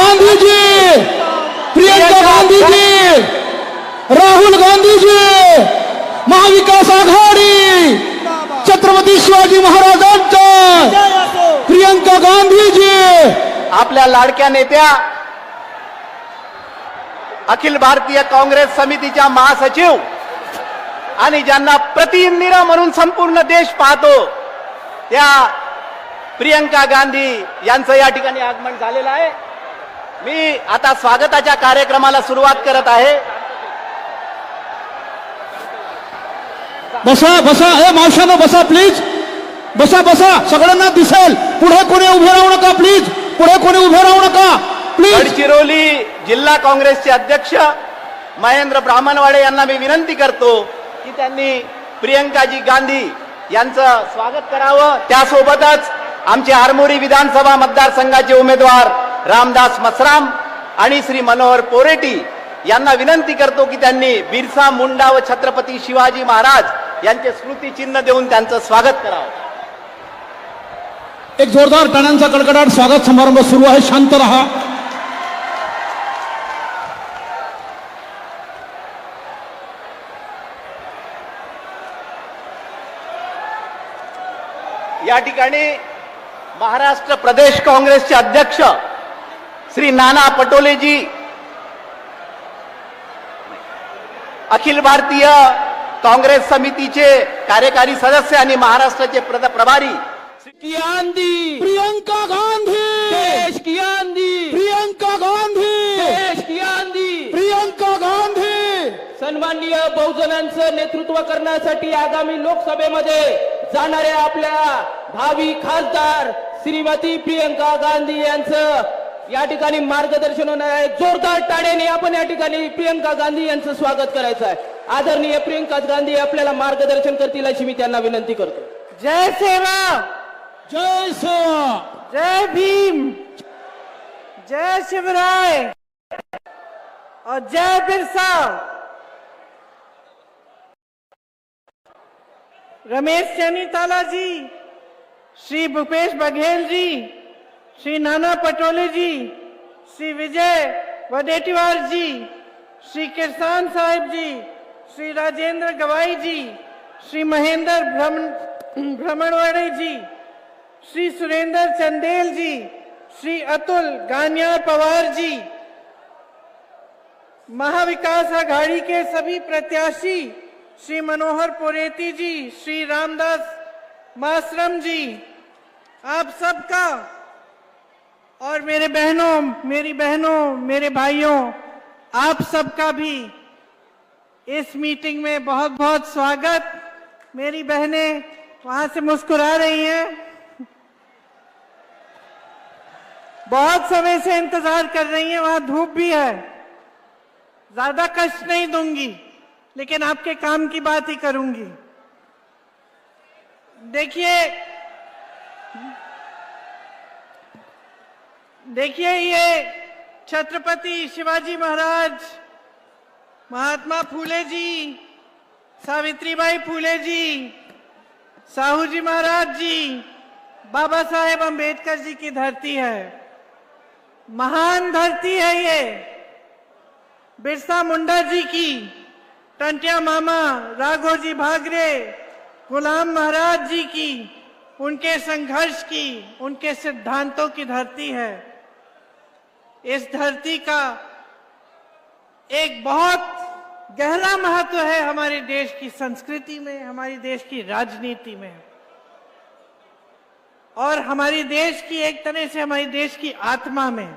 गांधी जी, प्रियंका गांधी जी, राहुल गांधी जी, महाविकास आघाडी, छत्रपती शिवाजी महाराजांचा, प्रियंका गांधी जी, आपल्या लाडक्या नेत्या अखिल भारतीय काँग्रेस समितीच्या महासचिव आणि ज्यांना प्रतिनिधी म्हणून संपूर्ण देश पाहतो त्या प्रियंका गांधी यांचं या ठिकाणी आगमन झालेलं आहे। मी आता स्वागताच्या कार्यक्रमाला सुरुवात करत आहे। बसा बसा, ए मावशानो बसा प्लीज, बसा बसा, सगळ्यांना दिसेल। पुढे कोणी उभे राहू नका प्लीज, पुढे कोणी उभे राहू नका प्लीज। गडचिरोली जिल्हा काँग्रेसचे अध्यक्ष महेंद्र ब्राह्मणवाडे यांना मी विनंती करतो की त्यांनी प्रियंकाजी गांधी यांचं स्वागत करावं। त्यासोबतच आमचे आरमोरी विधानसभा मतदारसंघाचे उमेदवार रामदास मसराम आणि श्री मनोहर पोरेटी यांना विनंती करतो की त्यांनी बिरसा मुंडा व छत्रपती शिवाजी महाराज यांचे स्मृती चिन्ह देऊन त्यांचं स्वागत करावं। एक जोरदार टाळ्यांचा कडकडाट स्वागत समारंभ सुरू आहे। शांत रहा। या ठिकाणी महाराष्ट्र प्रदेश काँग्रेसचे अध्यक्ष श्री नाना पटोलेजी, अखिल भारतीय काँग्रेस समितीचे कार्यकारी सदस्य आणि महाराष्ट्राचे प्रभारी की आंधी प्रियंका गांधी, देश की आंधी प्रियंका गांधी, देश की आंधी प्रियंका गांधी। सन्माननीय बहुजनांचं नेतृत्व करण्यासाठी आगामी लोकसभेमध्ये जाणाऱ्या आपल्या भावी खासदार श्रीमती प्रियंका गांधी यांचं या ठिकाणी मार्गदर्शन होणार आहे। जोरदार टाळ्याने आपण या ठिकाणी प्रियंका गांधी यांचं स्वागत करायचं आहे। आदरणीय प्रियंका गांधी आपल्याला मार्गदर्शन करतील अशी मी त्यांना विनंती करतो। जय सेवा, जय सेवा, जय भीम, जय शिवराय और जय बिरसा। रमेश चैनीताला जी, श्री भूपेश बघेल जी, श्री नाना पटोले जी, श्री विजय वडेटीवार जी, श्री किरसान साहिब जी, श्री राजेंद्र गवाई जी, श्री महेंद्र भ्रमणवाड़े जी, श्री सुरेंद्र चंदेल जी, श्री अतुल गानियार पवार जी, महाविकास आघाड़ी के सभी प्रत्याशी श्री मनोहर पोरेटी जी, श्री रामदास मासरम जी, आप सबका और मेरे बहनों, मेरी बहनों, मेरे भाइयों, आप सबका भी इस मीटिंग में बहुत बहुत स्वागत। मेरी बहनें वहां से मुस्कुरा रही हैं, बहुत समय से इंतजार कर रही हैं, वहां धूप भी है। ज्यादा कष्ट नहीं दूंगी, लेकिन आपके काम की बात ही करूंगी। देखिए ये छत्रपति शिवाजी महाराज, महात्मा फूले जी, सावित्रीबाई फूले जी, साहू जी महाराज जी, बाबा साहेब अंबेडकर जी की धरती है। महान धरती है ये बिरसा मुंडा जी की, टंटिया मामा, राघोजी भागरे, गुलाम महाराज जी की, उनके संघर्ष की, उनके सिद्धांतों की धरती है। इस धरती का एक बहुत गहरा महत्व है हमारे देश की संस्कृति में, हमारे देश की राजनीति में, और हमारे देश की एक तरह से हमारे देश की आत्मा में।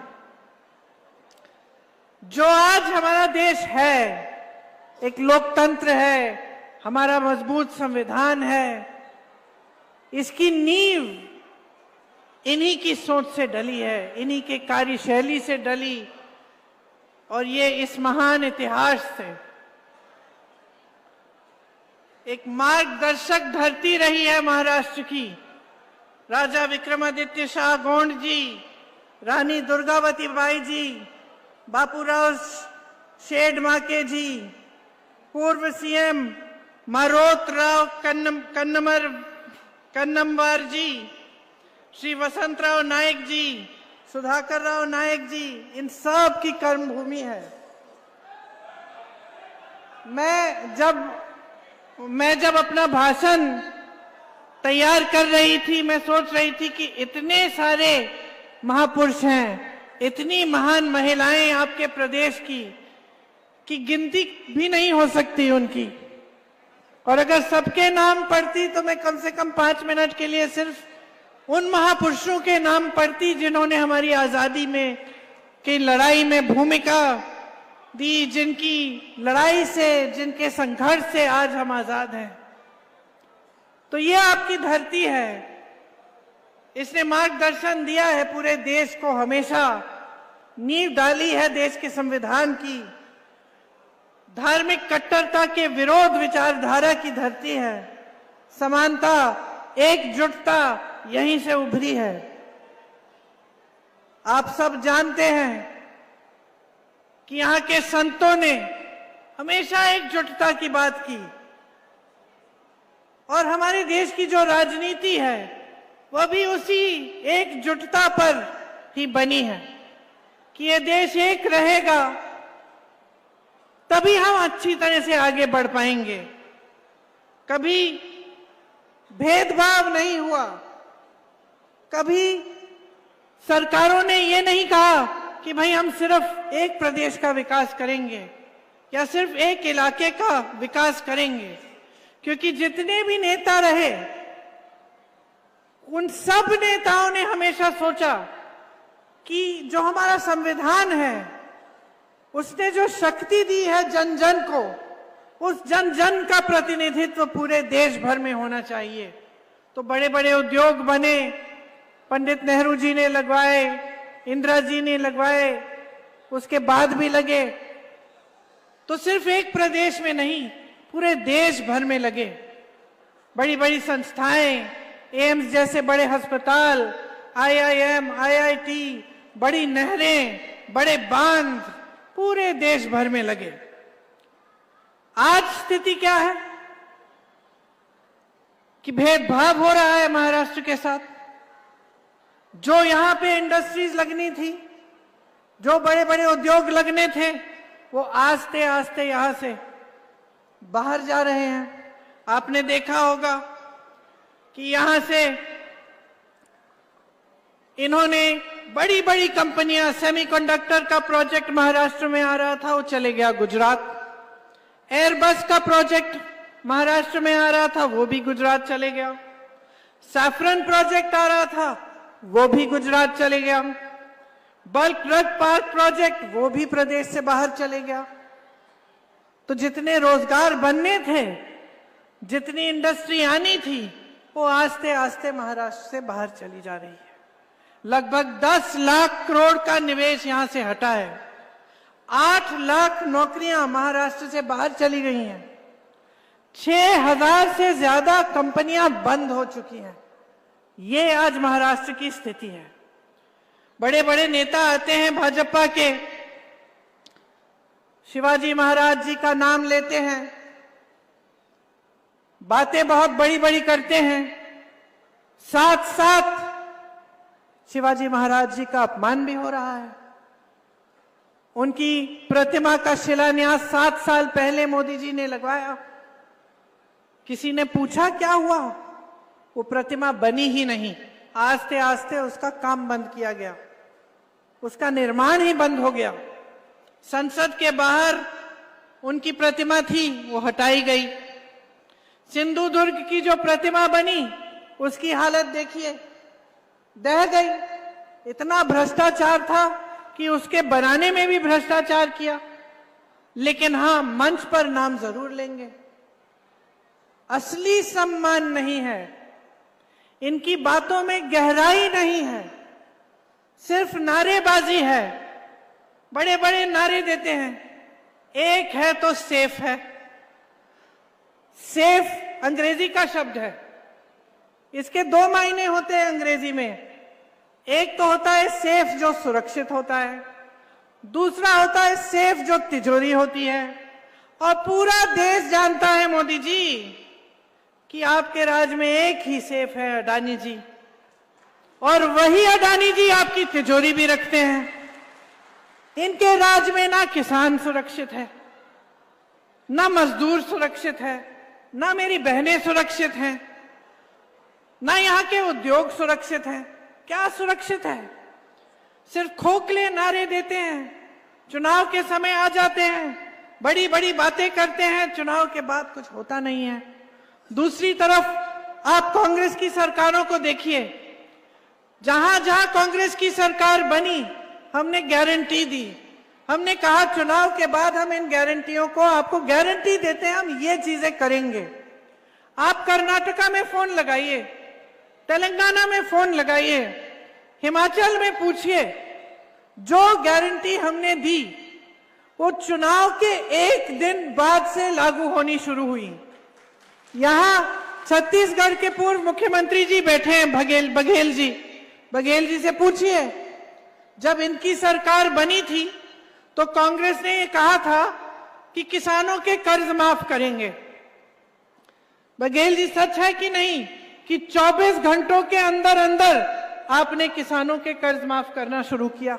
जो आज हमारा देश है, एक लोकतंत्र है, हमारा मजबूत संविधान है, इसकी नींव इन्हीं की सोच से डली है, इन्हीं के कार्यशैली से डली, और ये इस महान इतिहास से एक मार्गदर्शक धरती रही है महाराष्ट्र की। राजा विक्रमादित्य शाह गोंड जी, रानी दुर्गावती बाई जी, बापूराव शेडमाके जी, पूर्व सीएम मारोतराव कन्नमवार जी, श्री वसंतराव नायक जी, सुधाकर राव नायक जी, इन सब की कर्मभूमि है। मैं जब अपना भाषण तैयार कर रही थी, मैं सोच रही थी कि इतने सारे महापुरुष हैं, इतनी महान महिलाएं आपके प्रदेश की गिनती भी नहीं हो सकती उनकी। और अगर सबके नाम पढ़ती तो मैं कम से कम 5 मिनट के लिए सिर्फ उन महापुरुषों के नाम पढ़ती जिन्होंने हमारी आजादी में की लड़ाई में भूमिका दी, जिनकी लड़ाई से, जिनके संघर्ष से आज हम आजाद हैं। तो ये आपकी धरती है, इसने मार्गदर्शन दिया है पूरे देश को, हमेशा नींव डाली है देश के संविधान की। धार्मिक कट्टरता के विरोध विचारधारा की धरती है। समानता, एकजुटता यहीं से उभरी है। आप सब जानते हैं कि यहाँ के संतों ने हमेशा एकजुटता की बात की, और हमारे देश की जो राजनीति है वह भी उसी एकजुटता पर ही बनी है कि ये देश एक रहेगा तभी हम अच्छी तरह से आगे बढ़ पाएंगे। कभी भेदभाव नहीं हुआ, कभी सरकारों ने ये नहीं कहा कि भाई हम सिर्फ एक प्रदेश का विकास करेंगे या सिर्फ एक इलाके का विकास करेंगे, क्योंकि जितने भी नेता रहे उन सब नेताओं ने हमेशा सोचा कि जो हमारा संविधान है उसने जो शक्ति दी है जन जन को, उस जन जन का प्रतिनिधित्व पूरे देश भर में होना चाहिए। तो बड़े बड़े उद्योग बने, पंडित नेहरू जी ने लगवाए, इंदिरा जी ने लगवाए, उसके बाद भी लगे। तो सिर्फ एक प्रदेश में नहीं, पूरे देश भर में लगे। बड़ी बड़ी संस्थाएं, एम्स जैसे बड़े अस्पताल, IIM, IIT, बड़ी नहरें, बड़े बांध पूरे देश भर में लगे। आज स्थिति क्या है कि भेदभाव हो रहा है महाराष्ट्र के साथ। जो यहां पे इंडस्ट्रीज लगनी थी, जो बड़े बड़े उद्योग लगने थे, वो आस्ते आस्ते यहां से बाहर जा रहे हैं। आपने देखा होगा कि यहां से इन्होंने बड़ी बड़ी कंपनियां, सेमीकंडक्टर का प्रोजेक्ट महाराष्ट्र में आ रहा था, वो चले गया गुजरात। एयरबस का प्रोजेक्ट महाराष्ट्र में आ रहा था, वो भी गुजरात चले गया। सैफरन प्रोजेक्ट आ रहा था, वो भी गुजरात चले गया। बल्क ड्रग पार्क प्रोजेक्ट, वो भी प्रदेश से बाहर चले गया। तो जितने रोजगार बनने थे, जितनी इंडस्ट्री आनी थी, वो आस्ते आस्ते महाराष्ट्र से बाहर चली जा रही है। लगभग 10 लाख करोड़ का निवेश यहां से हटा है। 8 लाख नौकरियां महाराष्ट्र से बाहर चली गई हैं। 6000 से ज्यादा कंपनियां बंद हो चुकी हैं। ये आज महाराष्ट्र की स्थिति है। बड़े बड़े नेता आते हैं भाजपा के, शिवाजी महाराज जी का नाम लेते हैं, बातें बहुत बड़ी बड़ी करते हैं, साथ साथ शिवाजी महाराज जी का अपमान भी हो रहा है। उनकी प्रतिमा का शिलान्यास 7 साल पहले मोदी जी ने लगवाया। किसी ने पूछा क्या हुआ? वो प्रतिमा बनी ही नहीं। आस्ते आस्ते उसका काम बंद किया गया, उसका निर्माण ही बंद हो गया। संसद के बाहर उनकी प्रतिमा थी, वो हटाई गई। सिंधुदुर्ग की जो प्रतिमा बनी, उसकी हालत देखिए, दह गई। इतना भ्रष्टाचार था कि उसके बनाने में भी भ्रष्टाचार किया। लेकिन हां, मंच पर नाम जरूर लेंगे। असली सम्मान नहीं है, इनकी बातों में गहराई नहीं है, सिर्फ नारेबाजी है। बड़े बड़े नारे देते हैं। एक है तो सेफ है। सेफ अंग्रेजी का शब्द है, इसके 2 मायने होते हैं अंग्रेजी में। एक तो होता है सेफ, जो सुरक्षित होता है। दूसरा होता है सेफ, जो तिजोरी होती है। और पूरा देश जानता है मोदी जी कि आपके राज में एक ही सेफ है, अडानी जी। और वही अडानी जी आपकी तिजोरी भी रखते हैं। इनके राज में ना किसान सुरक्षित है, ना मजदूर सुरक्षित है, ना मेरी बहनें सुरक्षित हैं, ना यहाँ के उद्योग सुरक्षित हैं। क्या सुरक्षित है? सिर्फ खोखले नारे देते हैं, चुनाव के समय आ जाते हैं, बड़ी बड़ी बातें करते हैं, चुनाव के बाद कुछ होता नहीं है। दूसरी तरफ आप कांग्रेस की सरकारों को देखिए, जहां जहां कांग्रेस की सरकार बनी हमने गारंटी दी, हमने कहा चुनाव के बाद हम इन गारंटियों को आपको गारंटी देते हैं, हम ये चीजें करेंगे। आप कर्नाटका में फोन लगाइए, तेलंगाना में फोन लगाइए, हिमाचल में पूछिए, जो गारंटी हमने दी वो चुनाव के एक दिन बाद से लागू होनी शुरू हुई। यहां छत्तीसगढ़ के पूर्व मुख्यमंत्री जी बैठे हैं, बघेल जी से पूछिए, जब इनकी सरकार बनी थी तो कांग्रेस ने ये कहा था कि किसानों के कर्ज माफ करेंगे। बघेल जी, सच है कि नहीं कि 24 घंटों के अंदर अंदर आपने किसानों के कर्ज माफ करना शुरू किया?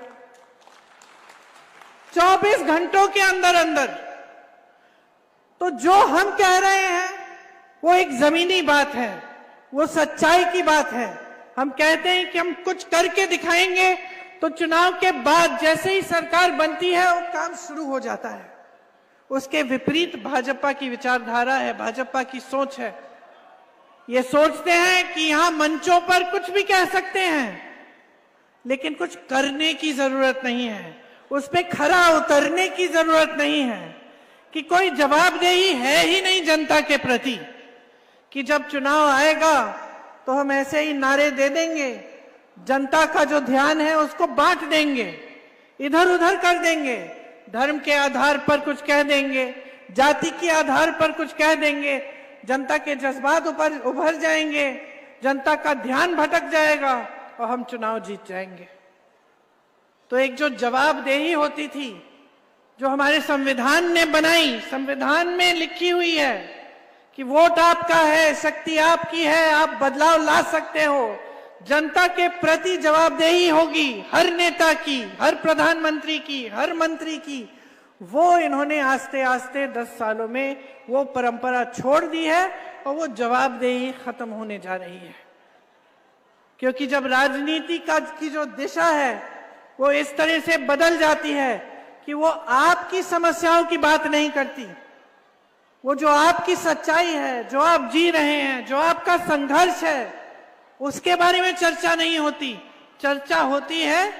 24 घंटों के अंदर अंदर। तो जो हम कह रहे हैं वो एक जमीनी बात है, वो सच्चाई की बात है। हम कहते हैं कि हम कुछ करके दिखाएंगे, तो चुनाव के बाद जैसे ही सरकार बनती है वो काम शुरू हो जाता है। उसके विपरीत भाजपा की विचारधारा है, भाजपा की सोच है। ये सोचते हैं कि यहां मंचों पर कुछ भी कह सकते हैं, लेकिन कुछ करने की जरूरत नहीं है, उस पे खरा उतरने की जरूरत नहीं है, कि कोई जवाबदेही है ही नहीं जनता के प्रति, कि जब चुनाव आएगा तो हम ऐसे ही नारे दे देंगे, जनता का जो ध्यान है उसको बांट देंगे, इधर उधर कर देंगे, धर्म के आधार पर कुछ कह देंगे, जाति के आधार पर कुछ कह देंगे, जनता के जज्बात ऊपर उभर जाएंगे, जनता का ध्यान भटक जाएगा और हम चुनाव जीत जाएंगे। तो एक जो जवाबदेही होती थी, जो हमारे संविधान ने बनाई, संविधान में लिखी हुई है कि वोट आपका है, शक्ति आपकी है, आप बदलाव ला सकते हो, जनता के प्रति जवाबदेही होगी हर नेता की, हर प्रधानमंत्री की, हर मंत्री की, वो इन्होंने आस्ते आस्ते 10 सालों में वो परंपरा छोड़ दी है और वो जवाबदेही खत्म होने जा रही है। क्योंकि जब राजनीति की जो दिशा है वो इस तरह से बदल जाती है कि वो आपकी समस्याओं की बात नहीं करती, वो जो आपकी सच्चाई है, जो आप जी रहे हैं, जो आपका संघर्ष है, उसके बारे में चर्चा नहीं होती। चर्चा होती है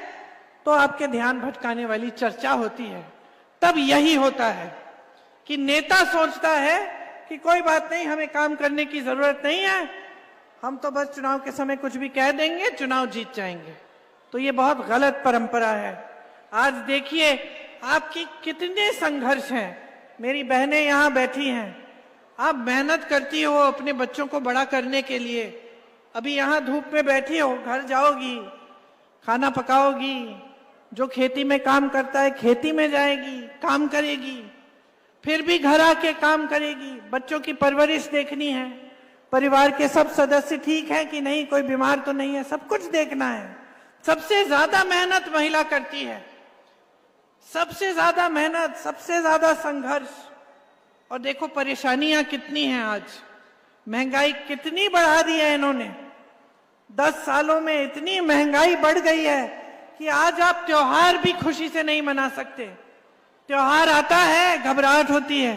तो आपके ध्यान भटकाने वाली चर्चा होती है। तब यही होता है कि नेता सोचता है कि कोई बात नहीं, हमें काम करने की जरूरत नहीं है, हम तो बस चुनाव के समय कुछ भी कह देंगे, चुनाव जीत जाएंगे। तो ये बहुत गलत परंपरा है। आज देखिए आपकी कितने संघर्ष हैं। मेरी बहनें यहाँ बैठी हैं, आप मेहनत करती हो अपने बच्चों को बड़ा करने के लिए। अभी यहाँ धूप में बैठी हो, घर जाओगी, खाना पकाओगी, जो खेती में काम करता है खेती में जाएगी, काम करेगी, फिर भी घर आके काम करेगी, बच्चों की परवरिश देखनी है, परिवार के सब सदस्य ठीक है कि नहीं, कोई बीमार तो नहीं है, सब कुछ देखना है। सबसे ज्यादा मेहनत महिला करती है, सबसे ज्यादा मेहनत, सबसे ज्यादा संघर्ष। और देखो परेशानियां कितनी हैं आज, महंगाई कितनी बढ़ा दी है इन्होंने। 10 सालों में इतनी महंगाई बढ़ गई है कि आज आप त्योहार भी खुशी से नहीं मना सकते। त्योहार आता है, घबराहट होती है,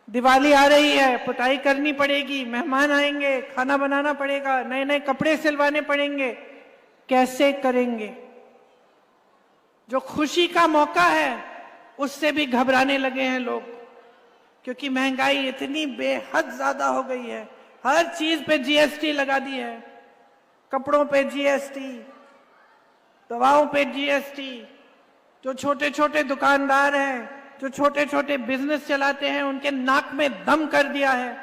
दिवाली आ रही है, पुताई करनी पड़ेगी, मेहमान आएंगे, खाना बनाना पड़ेगा, नए नए कपड़े सिलवाने पड़ेंगे, कैसे करेंगे। जो खुशी का मौका है उससे भी घबराने लगे हैं लोग, क्योंकि महंगाई इतनी बेहद ज्यादा हो गई है। हर चीज पे जीएसटी लगा दी है, कपड़ों पे जीएसटी, दवाओं पे जीएसटी। जो छोटे छोटे दुकानदार हैं, जो छोटे छोटे बिजनेस चलाते हैं, उनके नाक में दम कर दिया है,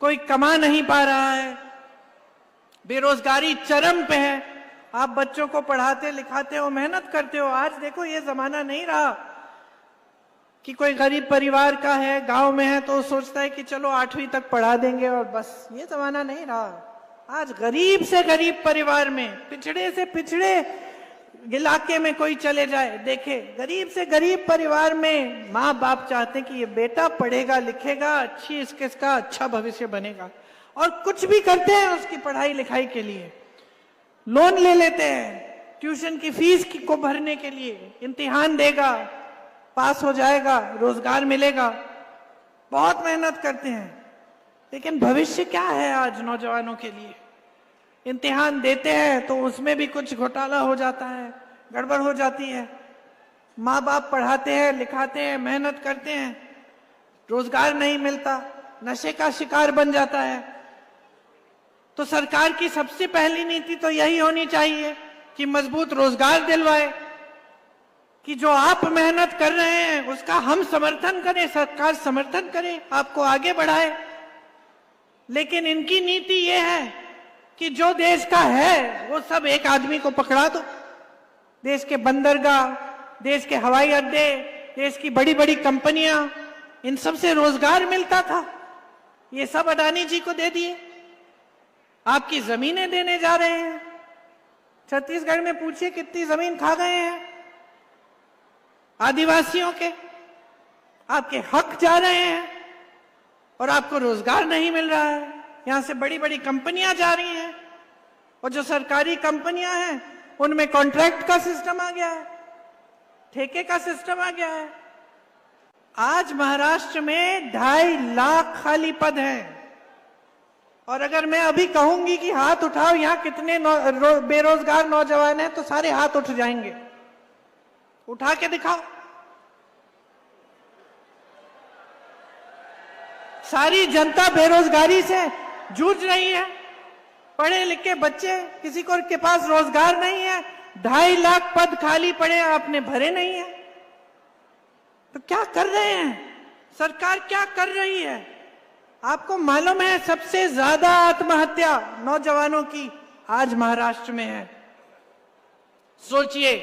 कोई कमा नहीं पा रहा है, बेरोजगारी चरम पे है। आप बच्चों को पढ़ाते लिखाते हो, मेहनत करते हो। आज देखो ये जमाना नहीं रहा कि कोई गरीब परिवार का है, गांव में है, तो सोचता है कि चलो 8वीं तक पढ़ा देंगे और बस। ये जमाना नहीं रहा। आज गरीब से गरीब परिवार में, पिछड़े से पिछड़े इलाके में कोई चले जाए, देखे गरीब से गरीब परिवार में माँ बाप चाहते हैं कि ये बेटा पढ़ेगा लिखेगा, अच्छी इसका अच्छा भविष्य बनेगा, और कुछ भी करते हैं उसकी पढ़ाई लिखाई के लिए। लोन ले लेते हैं ट्यूशन की फीस को भरने के लिए, इम्तिहान देगा, पास हो जाएगा, रोजगार मिलेगा, बहुत मेहनत करते हैं। लेकिन भविष्य क्या है आज नौजवानों के लिए? इम्तिहान देते हैं तो उसमें भी कुछ घोटाला हो जाता है, गड़बड़ हो जाती है। माँ बाप पढ़ाते हैं लिखाते हैं, मेहनत करते हैं, रोजगार नहीं मिलता, नशे का शिकार बन जाता है। तो सरकार की सबसे पहली नीति तो यही होनी चाहिए कि मजबूत रोजगार दिलवाए, कि जो आप मेहनत कर रहे हैं उसका हम समर्थन करें, सरकार समर्थन करे, आपको आगे बढ़ाए। लेकिन इनकी नीति ये है कि जो देश का है वो सब एक आदमी को पकड़ा दो। देश के बंदरगाह, देश के हवाई अड्डे, देश की बड़ी बड़ी कंपनियां, इन सब से रोजगार मिलता था, ये सब अडानी जी को दे दिए। आपकी जमीनें देने जा रहे हैं। छत्तीसगढ़ में पूछिए कितनी जमीन खा गए हैं आदिवासियों के, आपके हक जा रहे हैं और आपको रोजगार नहीं मिल रहा है। यहां से बड़ी बड़ी कंपनियां जा रही हैं, और जो सरकारी कंपनियां हैं उनमें कॉन्ट्रैक्ट का सिस्टम आ गया है, ठेके का सिस्टम आ गया है। आज महाराष्ट्र में 2.5 लाख खाली पद हैं, और अगर मैं अभी कहूंगी कि हाथ उठाओ यहां कितने बेरोजगार नौजवान हैं, तो सारे हाथ उठ जाएंगे। उठा के दिखाओ। सारी जनता बेरोजगारी से जूझ रही है, पढ़े लिखे बच्चे, किसी को के पास रोजगार नहीं है, 2.5 लाख पद खाली पड़े, आपने भरे नहीं है। तो क्या कर रहे हैं? सरकार क्या कर रही है? आपको मालूम है सबसे ज्यादा आत्महत्या नौजवानों की आज महाराष्ट्र में है। सोचिए,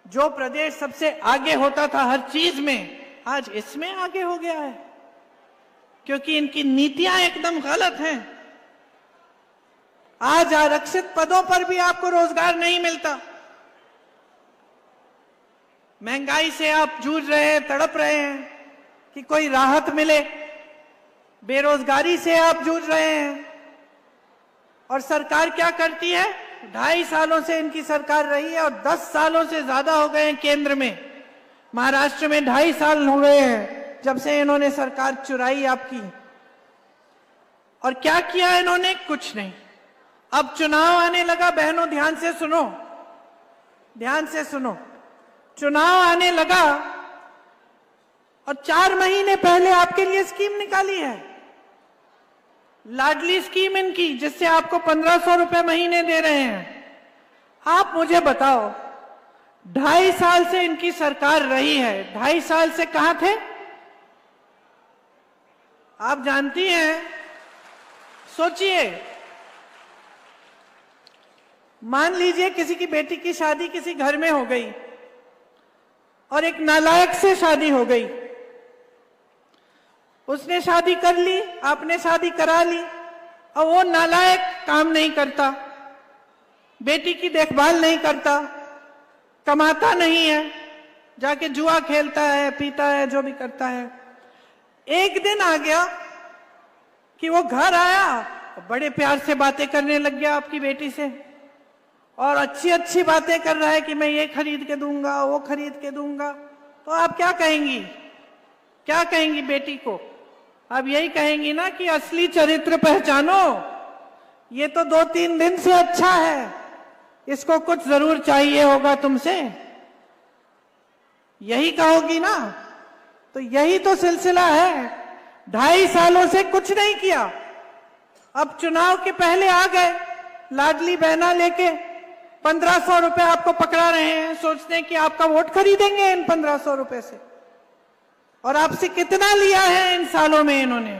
जो प्रदेश सबसे आगे होता था हर चीज में, आज इसमें आगे हो गया है, क्योंकि इनकी नीतियां एकदम गलत हैं। आज आरक्षित पदों पर भी आपको रोजगार नहीं मिलता। महंगाई से आप जूझ रहे हैं, तड़प रहे हैं कि कोई राहत मिले। बेरोजगारी से आप जूझ रहे हैं, और सरकार क्या करती है? 2.5 सालों से इनकी सरकार रही है, और 10 सालों से ज्यादा हो गए हैं केंद्र में। महाराष्ट्र में 2.5 साल हो गए हैं जब से इन्होंने सरकार चुराई आपकी। और क्या किया इन्होंने? कुछ नहीं। अब चुनाव आने लगा, बहनों ध्यान से सुनो, ध्यान से सुनो। चुनाव आने लगा और 4 महीने पहले आपके लिए स्कीम निकाली है, लाडली स्कीम इनकी, जिससे आपको 1500 रुपए महीने दे रहे हैं। आप मुझे बताओ, 2.5 साल से इनकी सरकार रही है, 2.5 साल से कहां थे? आप जानती हैं, सोचिए, मान लीजिए किसी की बेटी की शादी किसी घर में हो गई और एक नालायक से शादी हो गई। उसने शादी कर ली, आपने शादी करा ली, और वो नालायक काम नहीं करता, बेटी की देखभाल नहीं करता, कमाता नहीं है, जाके जुआ खेलता है, पीता है, जो भी करता है। एक दिन आ गया कि वो घर आया, बड़े प्यार से बातें करने लग गया आपकी बेटी से, और अच्छी अच्छी बातें कर रहा है कि मैं ये खरीद के दूंगा, वो खरीद के दूंगा। तो आप क्या कहेंगी? क्या कहेंगी बेटी को? अब यही कहेंगी ना कि असली चरित्र पहचानो, ये तो 2-3 दिन से अच्छा है, इसको कुछ जरूर चाहिए होगा तुमसे, यही कहोगी ना। तो यही तो सिलसिला है। 2.5 सालों से कुछ नहीं किया, अब चुनाव के पहले आ गए लाडली बहना लेके, 1500 रुपए आपको पकड़ा रहे हैं, सोचते हैं कि आपका वोट खरीदेंगे इन 1500 रुपए से। और आपसे कितना लिया है इन सालों में इन्होंने?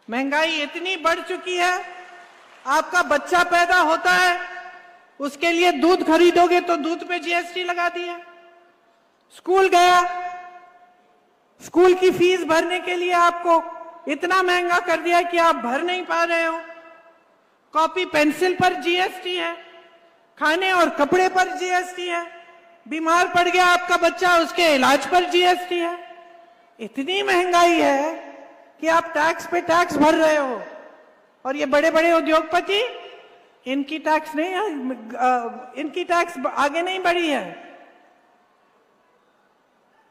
महंगाई इतनी बढ़ चुकी है, आपका बच्चा पैदा होता है, उसके लिए दूध खरीदोगे तो दूध पे जीएसटी लगा दिया। स्कूल गया, स्कूल की फीस भरने के लिए आपको इतना महंगा कर दिया कि आप भर नहीं पा रहे हो। कॉपी पेंसिल पर जीएसटी है, खाने और कपड़े पर जीएसटी है, बीमार पड़ गया आपका बच्चा उसके इलाज पर जीएसटी है। इतनी महंगाई है कि आप टैक्स पे टैक्स भर रहे हो। और ये बड़े बड़े उद्योगपति, इनकी टैक्स आगे नहीं बढ़ी है,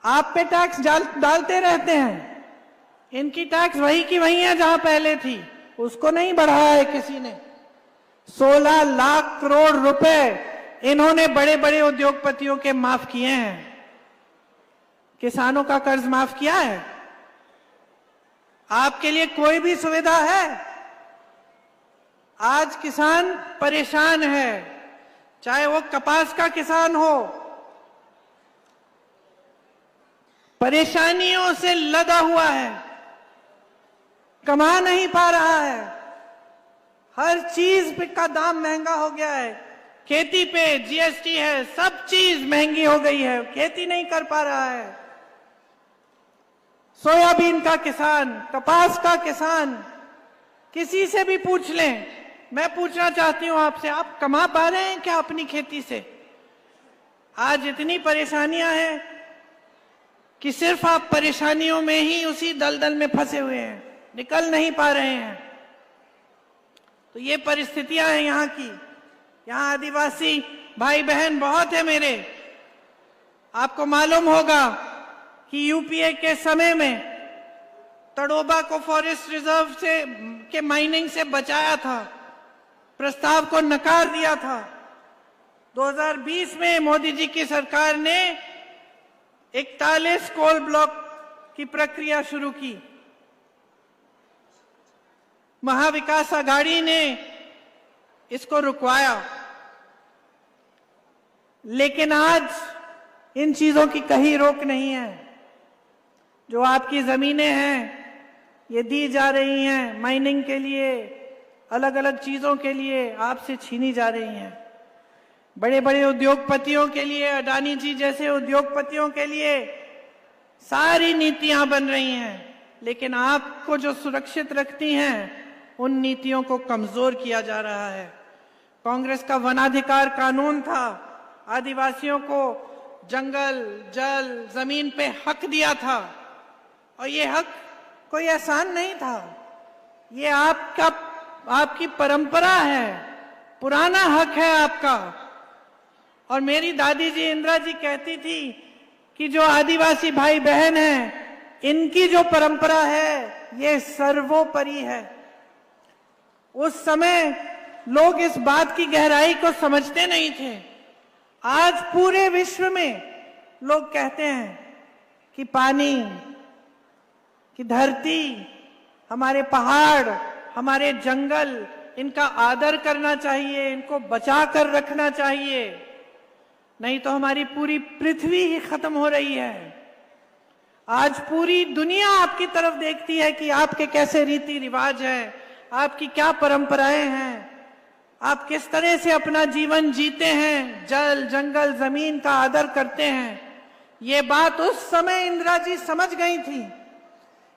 आप पे टैक्स डालते रहते हैं। इनकी टैक्स वही की वही है जहां पहले थी, उसको नहीं बढ़ाया है किसी ने। 16 लाख करोड़ रुपए इन्होंने बड़े बड़े उद्योगपतियों के माफ किए हैं। किसानों का कर्ज माफ किया है? आपके लिए कोई भी सुविधा है? आज किसान परेशान है, चाहे वो कपास का किसान हो, परेशानियों से लदा हुआ है, कमा नहीं पा रहा है, हर चीज का दाम महंगा हो गया है, खेती पे जीएसटी है, सब चीज महंगी हो गई है, खेती नहीं कर पा रहा है। सोयाबीन का किसान, कपास का किसान, किसी से भी पूछ लें। मैं पूछना चाहती हूं आपसे, आप कमा पा रहे हैं क्या अपनी खेती से? आज इतनी परेशानियां हैं कि सिर्फ आप परेशानियों में ही उसी दलदल में फंसे हुए हैं, निकल नहीं पा रहे हैं। तो ये परिस्थितियां हैं यहाँ की। यहाँ आदिवासी भाई बहन बहुत है मेरे। आपको मालूम होगा कि यूपीए के समय में तड़ोबा को फॉरेस्ट रिजर्व से के माइनिंग से बचाया था, प्रस्ताव को नकार दिया था। 2020 में मोदी जी की सरकार ने 41 कोल ब्लॉक की प्रक्रिया शुरू की। महाविकास आघाड़ी ने इसको रुकवाया, लेकिन आज इन चीजों की कहीं रोक नहीं है। जो आपकी जमीनें हैं ये दी जा रही हैं माइनिंग के लिए, अलग अलग चीजों के लिए आपसे छीनी जा रही हैं। बड़े बड़े उद्योगपतियों के लिए, अडानी जी जैसे उद्योगपतियों के लिए सारी नीतियां बन रही हैं, लेकिन आपको जो सुरक्षित रखती हैं उन नीतियों को कमजोर किया जा रहा है। कांग्रेस का वनाधिकार कानून था, आदिवासियों को जंगल, जल, जमीन पे हक दिया था, और ये हक कोई एहसान नहीं था, ये आपकी परंपरा है, पुराना हक है आपका। और मेरी दादी जी इंदिरा जी कहती थी कि जो आदिवासी भाई बहन हैं, इनकी जो परंपरा है ये सर्वोपरि है। उस समय लोग इस बात की गहराई को समझते नहीं थे। आज पूरे विश्व में लोग कहते हैं कि पानी, कि धरती, हमारे पहाड़, हमारे जंगल, इनका आदर करना चाहिए, इनको बचा कर रखना चाहिए, नहीं तो हमारी पूरी पृथ्वी ही खत्म हो रही है। आज पूरी दुनिया आपकी तरफ देखती है कि आपके कैसे रीति रिवाज हैं, आपकी क्या परंपराएं हैं, आप किस तरह से अपना जीवन जीते हैं, जल, जंगल, जमीन का आदर करते हैं। ये बात उस समय इंदिरा जी समझ गई थी,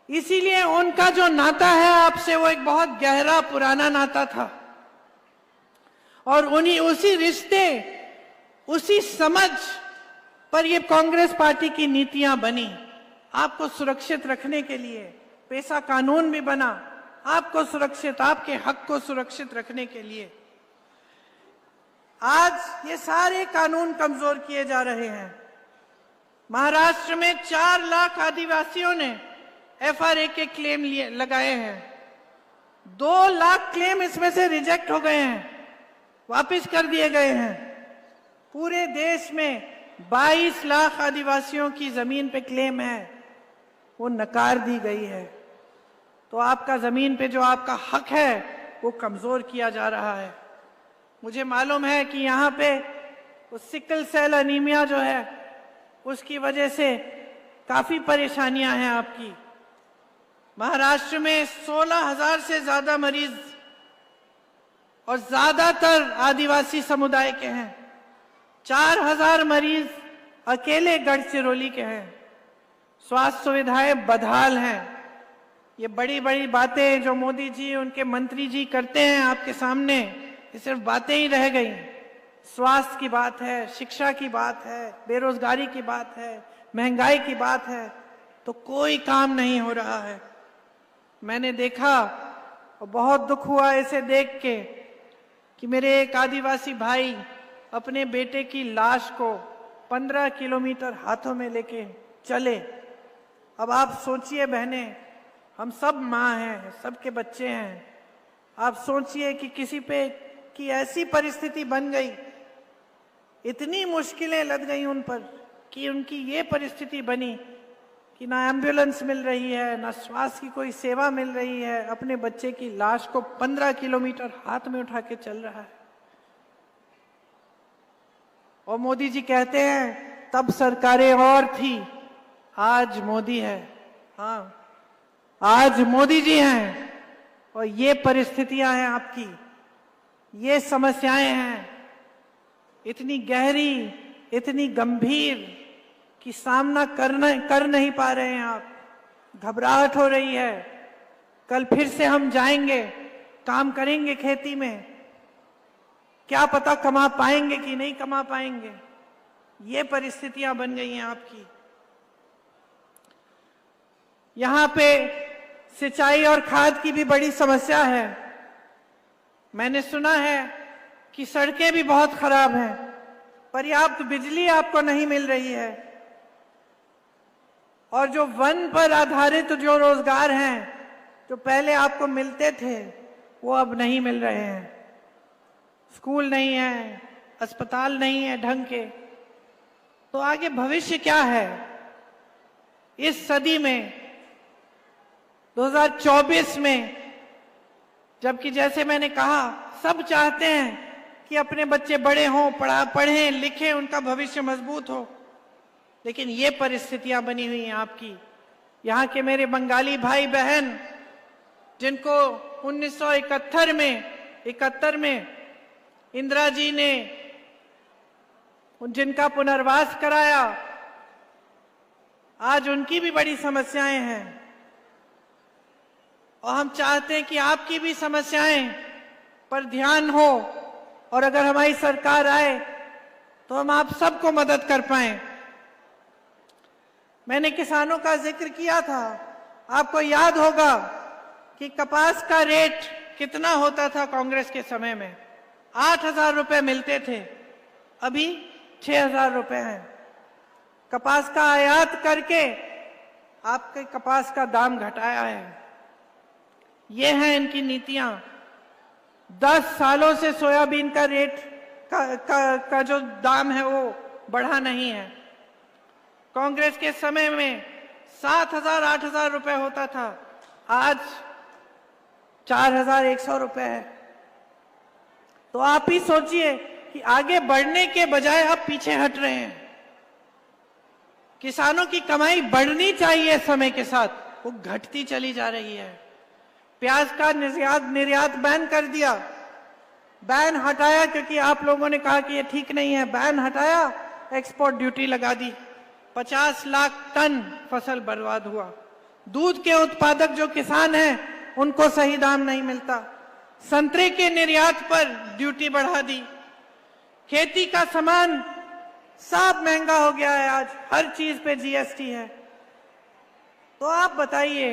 इसीलिए उनका जो नाता है आपसे वो एक बहुत गहरा पुराना नाता था। और उसी रिश्ते, उसी समझ पर ये कांग्रेस पार्टी की नीतियां बनी, आपको सुरक्षित रखने के लिए। पेशा कानून भी बना आपको सुरक्षित, आपके हक को सुरक्षित रखने के लिए। आज ये सारे कानून कमजोर किए जा रहे हैं। महाराष्ट्र में 4 लाख आदिवासियों ने एफआरए के क्लेम लगाए हैं। 2 लाख क्लेम इसमें से रिजेक्ट हो गए हैं, वापस कर दिए गए हैं। पूरे देश में 22 लाख आदिवासियों की जमीन पे क्लेम है, वो नकार दी गई है। तो आपका जमीन पे जो आपका हक है वो कमजोर किया जा रहा है। मुझे मालूम है कि यहाँ पे सिकल सेल एनीमिया जो है उसकी वजह से काफी परेशानियां हैं आपकी। महाराष्ट्र में 16,000 से ज्यादा मरीज और ज्यादातर आदिवासी समुदाय के हैं। 4,000 मरीज अकेले गढ़चिरौली के हैं। स्वास्थ्य सुविधाएं बदहाल हैं। ये बड़ी बड़ी बातें जो मोदी जी उनके मंत्री जी करते हैं आपके सामने, ये सिर्फ बातें ही रह गई। स्वास्थ्य की बात है, शिक्षा की बात है, बेरोजगारी की बात है, महंगाई की बात है, तो कोई काम नहीं हो रहा है। मैंने देखा और बहुत दुख हुआ इसे देख के कि मेरे एक आदिवासी भाई अपने बेटे की लाश को 15 किलोमीटर हाथों में लेके चले। अब आप सोचिए बहनें, हम सब माँ हैं, सबके बच्चे हैं। आप सोचिए कि किसी पे की ऐसी परिस्थिति बन गई, इतनी मुश्किलें लद गई उन पर कि उनकी ये परिस्थिति बनी कि ना एम्बुलेंस मिल रही है, ना स्वास्थ्य की कोई सेवा मिल रही है। अपने बच्चे की लाश को 15 किलोमीटर हाथ में उठा के चल रहा है। और मोदी जी कहते हैं तब सरकारें और थी, आज मोदी है। हाँ, आज मोदी जी हैं और ये परिस्थितियां हैं आपकी, ये समस्याएं हैं इतनी गहरी, इतनी गंभीर कि सामना कर नहीं पा रहे हैं आप। घबराहट हो रही है। कल फिर से हम जाएंगे, काम करेंगे खेती में, क्या पता कमा पाएंगे कि नहीं कमा पाएंगे। ये परिस्थितियां बन गई हैं आपकी। यहां पे सिंचाई और खाद की भी बड़ी समस्या है। मैंने सुना है कि सड़कें भी बहुत खराब हैं, पर्याप्त बिजली आपको नहीं मिल रही है, और जो वन पर आधारित जो रोजगार हैं जो पहले आपको मिलते थे वो अब नहीं मिल रहे हैं। स्कूल नहीं है, अस्पताल नहीं है ढंग के, तो आगे भविष्य क्या है इस सदी में 2024 में, जबकि जैसे मैंने कहा सब चाहते हैं कि अपने बच्चे बड़े हों, पढ़ें लिखें, उनका भविष्य मजबूत हो, लेकिन ये परिस्थितियां बनी हुई हैं आपकी। यहाँ के मेरे बंगाली भाई बहन जिनको 1971 में इंदिरा जी ने जिनका पुनर्वास कराया, आज उनकी भी बड़ी समस्याएं हैं। और हम चाहते हैं कि आपकी भी समस्याएं पर ध्यान हो, और अगर हमारी सरकार आए तो हम आप सबको मदद कर पाएं। मैंने किसानों का जिक्र किया था, आपको याद होगा कि कपास का रेट कितना होता था कांग्रेस के समय में, 8,000 रुपए मिलते थे, अभी 6,000 रुपए हैं। कपास का आयात करके आपके कपास का दाम घटाया है। ये हैं इनकी नीतियां। 10 सालों से सोयाबीन का रेट का जो दाम है वो बढ़ा नहीं है। कांग्रेस के समय में 7,000 8,000 रुपए होता था, आज 4,100 रुपए है। तो आप ही सोचिए कि आगे बढ़ने के बजाय आप पीछे हट रहे हैं। किसानों की कमाई बढ़नी चाहिए समय के साथ, वो घटती चली जा रही है। प्याज का निर्यात बैन कर दिया, बैन हटाया क्योंकि आप लोगों ने कहा कि ये ठीक नहीं है, बैन हटाया, एक्सपोर्ट ड्यूटी लगा दी, 50 लाख टन फसल बर्बाद हुआ। दूध के उत्पादक जो किसान हैं उनको सही दाम नहीं मिलता। संतरे के निर्यात पर ड्यूटी बढ़ा दी। खेती का सामान सब महंगा हो गया है, आज हर चीज पे जीएसटी है। तो आप बताइए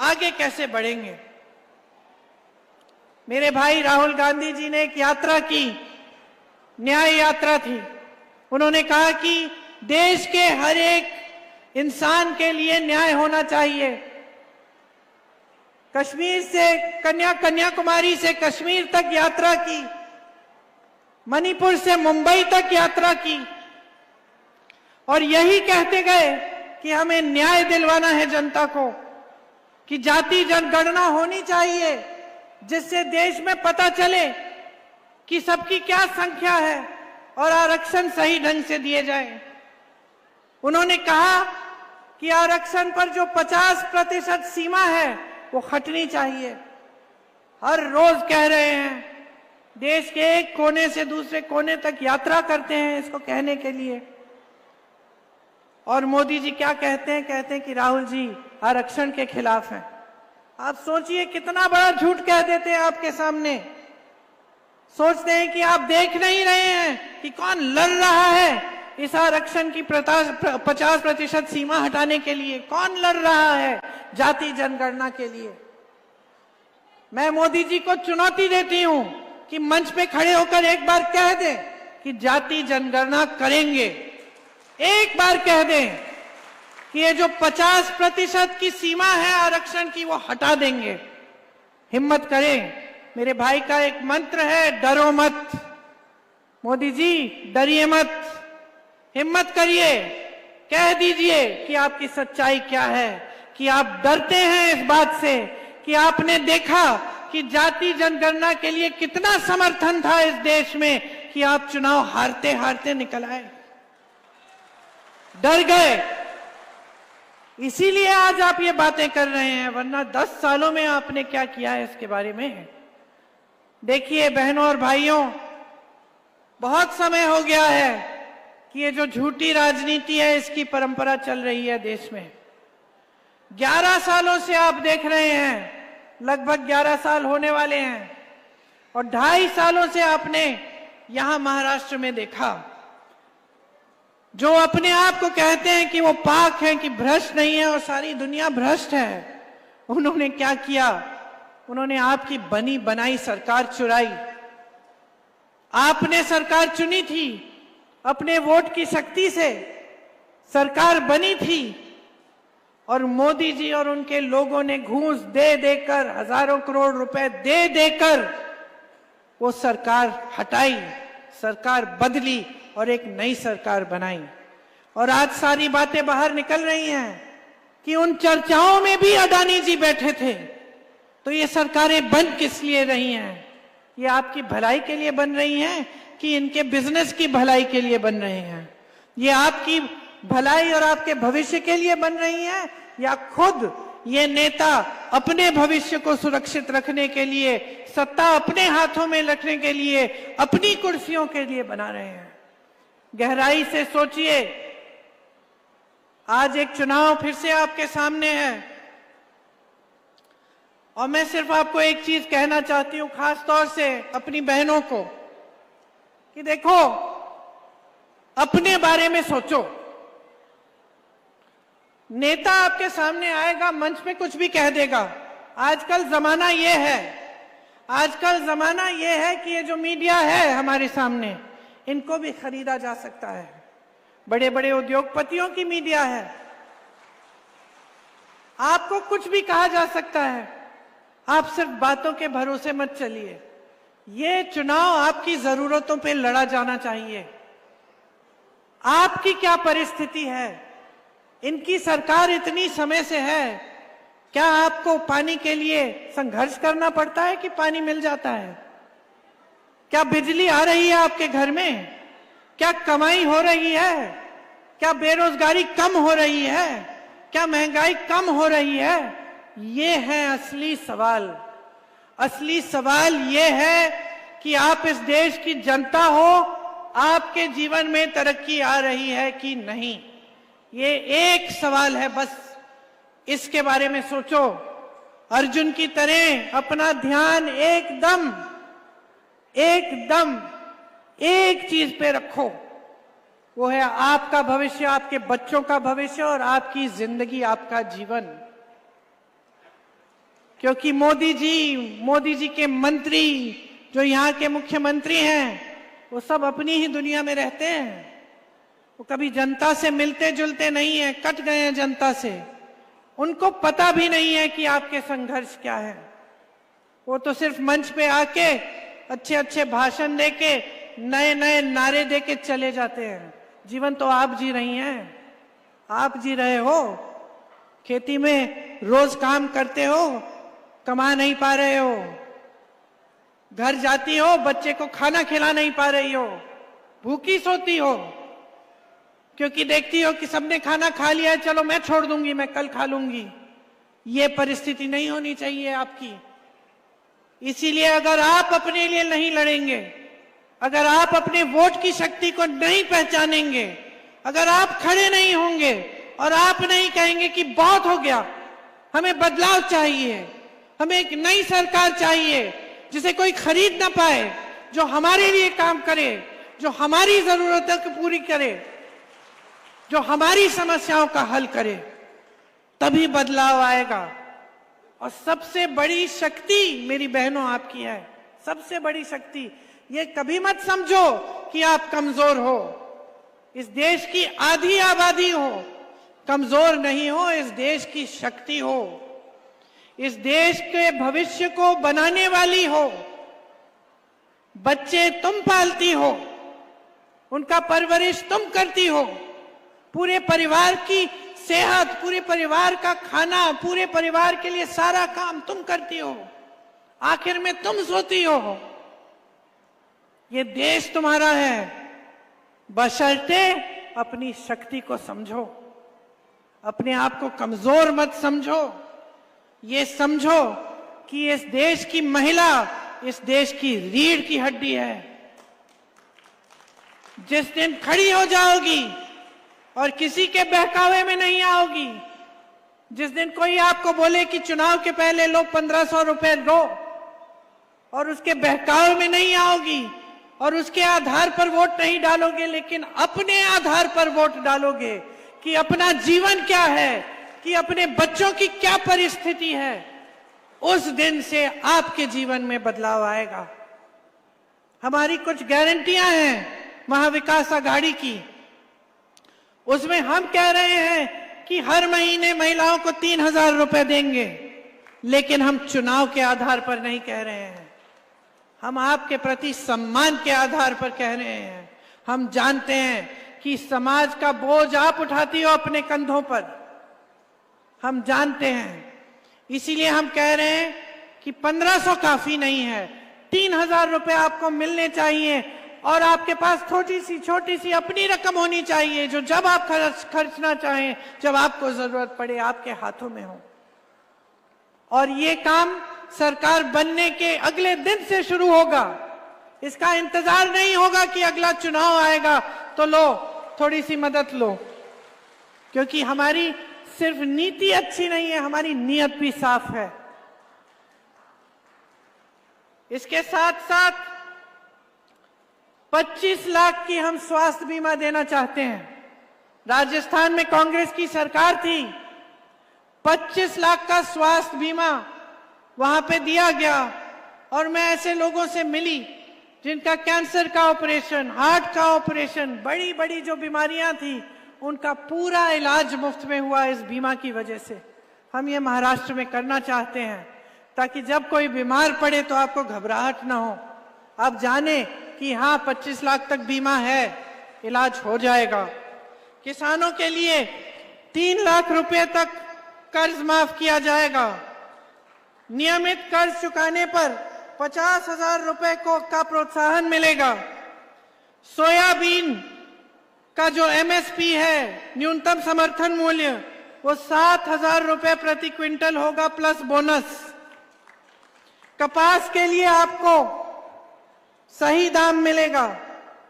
आगे कैसे बढ़ेंगे। मेरे भाई राहुल गांधी जी ने एक यात्रा की, न्याय यात्रा थी। उन्होंने कहा कि देश के हर एक इंसान के लिए न्याय होना चाहिए। कश्मीर से कन्याकुमारी से कश्मीर तक यात्रा की, मणिपुर से मुंबई तक यात्रा की, और यही कहते गए कि हमें न्याय दिलवाना है जनता को, कि जाति जनगणना होनी चाहिए जिससे देश में पता चले कि सबकी क्या संख्या है और आरक्षण सही ढंग से दिए जाए। उन्होंने कहा कि आरक्षण पर जो 50% सीमा है वो हटनी चाहिए। हर रोज कह रहे हैं, देश के एक कोने से दूसरे कोने तक यात्रा करते हैं इसको कहने के लिए। और मोदी जी क्या कहते हैं? कहते हैं कि राहुल जी आरक्षण के खिलाफ हैं। आप सोचिए कितना बड़ा झूठ कह देते हैं आपके सामने। सोचते हैं कि आप देख नहीं रहे हैं कि कौन लड़ रहा है इस आरक्षण की 50% सीमा हटाने के लिए, कौन लड़ रहा है जाति जनगणना के लिए। मैं मोदी जी को चुनौती देती हूं कि मंच पे खड़े होकर एक बार कह दें कि जाति जनगणना करेंगे। एक बार कह दें कि ये जो 50% की सीमा है आरक्षण की वो हटा देंगे। हिम्मत करें। मेरे भाई का एक मंत्र है, डरो मत। मोदी जी डरिए मत, हिम्मत करिए, कह दीजिए कि आपकी सच्चाई क्या है, कि आप डरते हैं इस बात से कि आपने देखा कि जाति जनगणना के लिए कितना समर्थन था इस देश में कि आप चुनाव हारते हारते निकल आए, डर गए, इसीलिए आज आप ये बातें कर रहे हैं। वरना 10 सालों में आपने क्या किया है इसके बारे में देखिए। बहनों और भाइयों, बहुत समय हो गया है कि ये जो झूठी राजनीति है इसकी परंपरा चल रही है देश में। 11 सालों से आप देख रहे हैं, लगभग 11 साल होने वाले हैं, और 2.5 सालों से आपने यहां महाराष्ट्र में देखा, जो अपने आप को कहते हैं कि वो पाक हैं, कि भ्रष्ट नहीं है और सारी दुनिया भ्रष्ट है। उन्होंने क्या किया? उन्होंने आपकी बनी बनाई सरकार चुराई। आपने सरकार चुनी थी, अपने वोट की शक्ति से सरकार बनी थी, और मोदी जी और उनके लोगों ने घूस दे देकर, हजारों करोड़ रुपए दे देकर वो सरकार हटाई, सरकार बदली और एक नई सरकार बनाई। और आज सारी बातें बाहर निकल रही हैं कि उन चर्चाओं में भी अडानी जी बैठे थे। तो ये सरकारें बन किस लिए रही हैं? ये आपकी भलाई के लिए बन रही हैं कि इनके बिजनेस की भलाई के लिए बन रहे हैं? ये आपकी भलाई और आपके भविष्य के लिए बन रही हैं, या खुद ये नेता अपने भविष्य को सुरक्षित रखने के लिए, सत्ता अपने हाथों में रखने के लिए, अपनी कुर्सियों के लिए बना रहे हैं? गहराई से सोचिए। आज एक चुनाव फिर से आपके सामने है, और मैं सिर्फ आपको एक चीज कहना चाहती हूं, खास तौर से अपनी बहनों को, कि देखो, अपने बारे में सोचो। नेता आपके सामने आएगा, मंच पे कुछ भी कह देगा। आजकल जमाना ये है, आजकल जमाना ये है कि ये जो मीडिया है हमारे सामने, इनको भी खरीदा जा सकता है। बड़े बड़े उद्योगपतियों की मीडिया है, आपको कुछ भी कहा जा सकता है। आप सिर्फ बातों के भरोसे मत चलिए। ये चुनाव आपकी जरूरतों पे लड़ा जाना चाहिए। आपकी क्या परिस्थिति है? इनकी सरकार इतनी समय से है, क्या आपको पानी के लिए संघर्ष करना पड़ता है कि पानी मिल जाता है? क्या बिजली आ रही है आपके घर में? क्या कमाई हो रही है? क्या बेरोजगारी कम हो रही है? क्या महंगाई कम हो रही है? ये है असली सवाल। असली सवाल ये है कि आप इस देश की जनता हो, आपके जीवन में तरक्की आ रही है कि नहीं। ये एक सवाल है बस, इसके बारे में सोचो। अर्जुन की तरह अपना ध्यान एकदम एक चीज पे रखो, वो है आपका भविष्य, आपके बच्चों का भविष्य और आपकी जिंदगी, आपका जीवन। क्योंकि मोदी जी के मंत्री, जो यहाँ के मुख्यमंत्री हैं, वो सब अपनी ही दुनिया में रहते हैं। वो कभी जनता से मिलते जुलते नहीं है, कट गए हैं जनता से। उनको पता भी नहीं है कि आपके संघर्ष क्या है। वो तो सिर्फ मंच पे आके अच्छे अच्छे भाषण देके, नए नए नारे देके चले जाते हैं। जीवन तो आप जी रही हैं, आप जी रहे हो। खेती में रोज काम करते हो, कमा नहीं पा रहे हो। घर जाती हो, बच्चे को खाना खिला नहीं पा रही हो, भूखी सोती हो, क्योंकि देखती हो कि सबने खाना खा लिया है, चलो मैं छोड़ दूंगी, मैं कल खा लूंगी। ये परिस्थिति नहीं होनी चाहिए आपकी। इसीलिए अगर आप अपने लिए नहीं लड़ेंगे, अगर आप अपने वोट की शक्ति को नहीं पहचानेंगे, अगर आप खड़े नहीं होंगे और आप नहीं कहेंगे कि बहुत हो गया, हमें बदलाव चाहिए, हमें एक नई सरकार चाहिए जिसे कोई खरीद ना पाए, जो हमारे लिए काम करे, जो हमारी जरूरतों को पूरी करे, जो हमारी समस्याओं का हल करे, तभी बदलाव आएगा। और सबसे बड़ी शक्ति मेरी बहनों आपकी है, सबसे बड़ी शक्ति। ये कभी मत समझो कि आप कमजोर हो, इस देश की आधी आबादी हो, कमजोर नहीं हो, इस देश की शक्ति हो, इस देश के भविष्य को बनाने वाली हो। बच्चे तुम पालती हो, उनका परवरिश तुम करती हो, पूरे परिवार की सेहत, पूरे परिवार का खाना, पूरे परिवार के लिए सारा काम तुम करती हो, आखिर में तुम सोती हो। ये देश तुम्हारा है, बशर्ते अपनी शक्ति को समझो, अपने आप को कमजोर मत समझो। ये समझो कि इस देश की महिला इस देश की रीढ़ की हड्डी है। जिस दिन खड़ी हो जाओगी और किसी के बहकावे में नहीं आओगी, जिस दिन कोई आपको बोले कि चुनाव के पहले लो 1500 रुपए दो, और उसके बहकावे में नहीं आओगी और उसके आधार पर वोट नहीं डालोगे, लेकिन अपने आधार पर वोट डालोगे कि अपना जीवन क्या है, कि अपने बच्चों की क्या परिस्थिति है, उस दिन से आपके जीवन में बदलाव आएगा। हमारी कुछ गारंटियां हैं महाविकास आघाड़ी की, उसमें हम कह रहे हैं कि हर महीने महिलाओं को 3000 रुपए देंगे, लेकिन हम चुनाव के आधार पर नहीं कह रहे हैं, हम आपके प्रति सम्मान के आधार पर कह रहे हैं। हम जानते हैं कि समाज का बोझ आप उठाती हो अपने कंधों पर, हम जानते हैं, इसीलिए हम कह रहे हैं कि 1500 काफी नहीं है, 3000 रुपए आपको मिलने चाहिए, और आपके पास छोटी सी अपनी रकम होनी चाहिए, जो जब आप खर्चना चाहें, जब आपको जरूरत पड़े, आपके हाथों में हो। और ये काम सरकार बनने के अगले दिन से शुरू होगा। इसका इंतजार नहीं होगा कि अगला चुनाव आएगा तो लो थोड़ी सी मदद लो, क्योंकि हमारी सिर्फ नीति अच्छी नहीं है, हमारी नीयत भी साफ है। इसके साथ साथ 25 लाख की हम स्वास्थ्य बीमा देना चाहते हैं। राजस्थान में कांग्रेस की सरकार थी, 25 लाख का स्वास्थ्य बीमा वहां पे दिया गया, और मैं ऐसे लोगों से मिली जिनका कैंसर का ऑपरेशन, हार्ट का ऑपरेशन, बड़ी बड़ी जो बीमारियां थी, उनका पूरा इलाज मुफ्त में हुआ इस बीमा की वजह से। हम ये महाराष्ट्र में करना चाहते हैं ताकि जब कोई बीमार पड़े तो आपको घबराहट ना हो, आप जाने कि हाँ 25 लाख तक बीमा है, इलाज हो जाएगा। किसानों के लिए 3 लाख रुपए तक कर्ज माफ किया जाएगा। नियमित कर्ज चुकाने पर 50,000 रुपए का प्रोत्साहन मिलेगा। सोयाबीन का जो एमएसपी है, न्यूनतम समर्थन मूल्य, वो 7,000 रुपए प्रति क्विंटल होगा प्लस बोनस। कपास के लिए आपको सही दाम मिलेगा,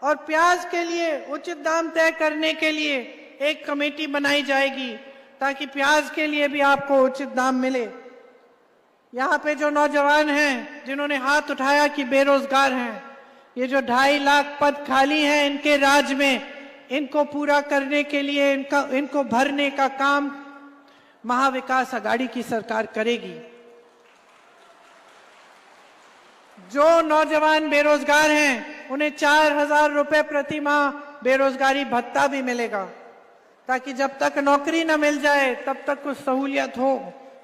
और प्याज के लिए उचित दाम तय करने के लिए एक कमेटी बनाई जाएगी ताकि प्याज के लिए भी आपको उचित दाम मिले। यहाँ पे जो नौजवान हैं जिन्होंने हाथ उठाया कि बेरोजगार हैं, ये जो 2.5 लाख पद खाली हैं इनके राज्य में, इनको पूरा करने के लिए, इनको भरने का काम महाविकास आघाड़ी की सरकार करेगी। जो नौजवान बेरोजगार हैं उन्हें 4,000 रुपए प्रति माह बेरोजगारी भत्ता भी मिलेगा, ताकि जब तक नौकरी न मिल जाए तब तक कुछ सहूलियत हो,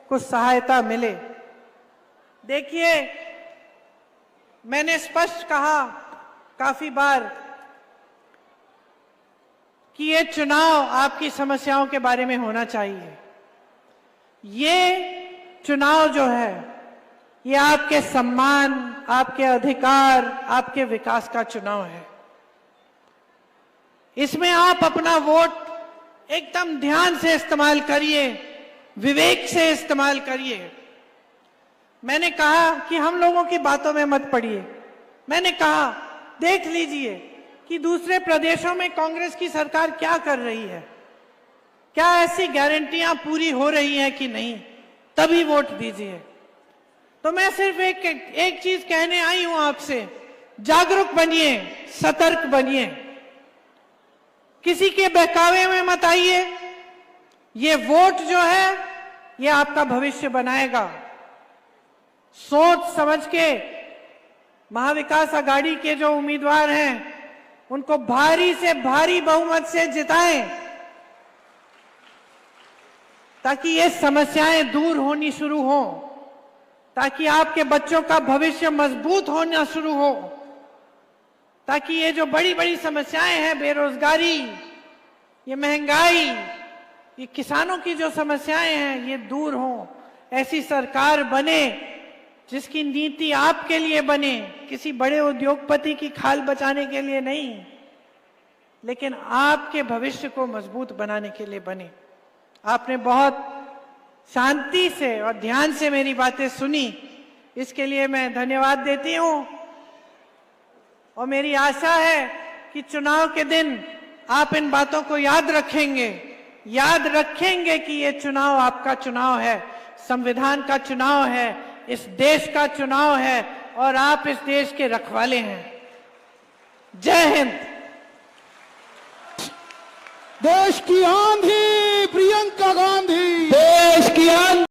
कुछ सहायता मिले। देखिए, मैंने स्पष्ट कहा काफी बार कि ये चुनाव आपकी समस्याओं के बारे में होना चाहिए। ये चुनाव जो है ये आपके सम्मान, आपके अधिकार, आपके विकास का चुनाव है। इसमें आप अपना वोट एकदम ध्यान से इस्तेमाल करिए, विवेक से इस्तेमाल करिए। मैंने कहा कि हम लोगों की बातों में मत पड़िए। मैंने कहा देख लीजिए कि दूसरे प्रदेशों में कांग्रेस की सरकार क्या कर रही है, क्या ऐसी गारंटियां पूरी हो रही हैं कि नहीं, तभी वोट दीजिए। तो मैं सिर्फ एक चीज कहने आई हूं आपसे, जागरूक बनिए, सतर्क बनिए, किसी के बहकावे में मत आइए। ये वोट जो है ये आपका भविष्य बनाएगा। सोच समझ के महाविकास आघाड़ी के जो उम्मीदवार हैं उनको भारी से भारी बहुमत से जिताएं, ताकि ये समस्याएं दूर होनी शुरू हो, ताकि आपके बच्चों का भविष्य मजबूत होना शुरू हो, ताकि ये जो बड़ी बड़ी समस्याएं हैं, बेरोजगारी, ये महंगाई, ये किसानों की जो समस्याएं हैं, ये दूर हो। ऐसी सरकार बने जिसकी नीति आपके लिए बने, किसी बड़े उद्योगपति की खाल बचाने के लिए नहीं, लेकिन आपके भविष्य को मजबूत बनाने के लिए बने। आपने बहुत शांति से और ध्यान से मेरी बातें सुनी, इसके लिए मैं धन्यवाद देती हूं। और मेरी आशा है कि चुनाव के दिन आप इन बातों को याद रखेंगे कि ये चुनाव आपका चुनाव है, संविधान का चुनाव है, इस देश का चुनाव है और आप इस देश के रखवाले हैं। जय हिंद। देश की आंधी,